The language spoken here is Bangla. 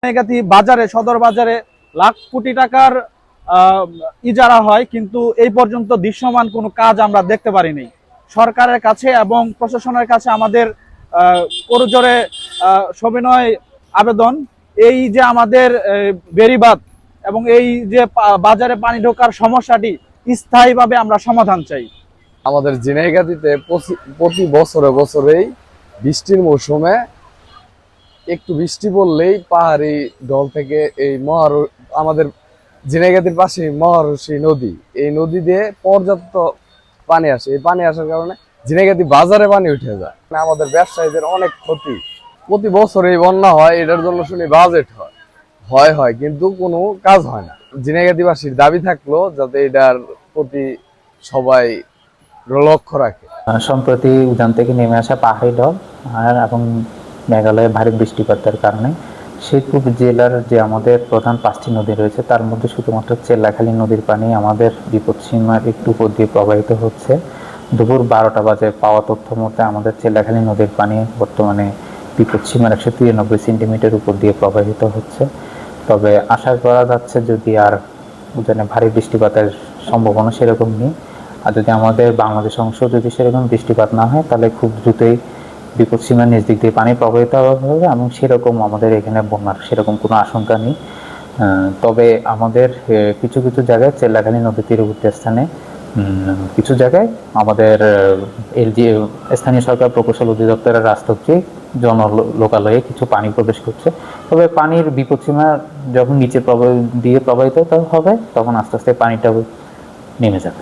নেগাতি বাজারে সদর বাজারে লাখ কোটি টাকার ইজারা হয়, কিন্তু এই পর্যন্ত দৃশ্যমান কোনো কাজ আমরা দেখতে পারিনি। সরকারের কাছে এবং প্রশাসনের কাছে আমাদের করজোরে সবিনয় আবেদন, এই যে আমাদের বেড়িবাঁধ এবং এই যে বাজারে পানি ঢোকার সমস্যাটি স্থায়ীভাবে আমরা সমাধান চাই। আমাদের ঝিনাইগাতীতে প্রতি বছরেই বৃষ্টির মৌসুমে একটু বৃষ্টি পড়লেই পাহাড়ি ঢল থেকে এই আমাদের ঝিনাইগাতীর পাশে মহারশী নদী, এই নদী দিয়ে পর্যাপ্ত পানি আসে। এই পানি আসার কারণে ঝিনাইগাতী বাজারে পানি উঠে যায়। আমাদের ব্যবসায়ীদের অনেক ক্ষতি। প্রতি বছরেই বন্যা হয়, এটার জন্য শুনি বাজেট হয় কিন্তু কোনো কাজ হয় না। ঝিনাইগাতীবাসীর দাবি থাকলো যাতে এটার প্রতি সবাই লক্ষ্য রাখে। সম্প্রতি উজান থেকে নেমে আসা পাহাড়ি ঢল এবং মেঘালয়ে ভারী বৃষ্টিপাতের কারণে শেরপুর জেলার যে আমাদের প্রধান 5টি নদী রয়েছে তার মধ্যে শুধুমাত্র চেল্লাখালী নদীর পানি আমাদের বিপদসীমার একটু উপর দিয়ে প্রবাহিত হচ্ছে। দুপুর 12টা বাজে পাওয়া তথ্য মতে আমাদের চেল্লাখালী নদীর পানি বর্তমানে বিপদসীমার 193 সেন্টিমিটার উপর দিয়ে প্রবাহিত হচ্ছে। তবে আশা করা যাচ্ছে যদি আর উজানে ভারী বৃষ্টিপাতের সম্ভাবনা সেরকম নেই, আর যদি আমাদের বাংলাদেশ অংশ যদি সেরকম বৃষ্টিপাত না হয় তাহলে খুব দ্রুতই বিপদসীমার নিচ দিক দিয়ে পানি প্রবাহিত হবে এবং সেরকম আমাদের এখানে বন্যার সেরকম কোনো আশঙ্কা নেই। তবে আমাদের কিছু কিছু জায়গায় চেল্লাখালী নদী তীরবর্তী স্থানে কিছু জায়গায় আমাদের স্থানীয় সরকার প্রকৌশল অধিদপ্তরের রাষ্ট্রপতি লোকালয়ে কিছু পানি প্রবেশ করছে। তবে পানির বিপদসীমা যখন নিচে প্রবাহিত হবে তখন আস্তে আস্তে পানিটা নেমে যাবে।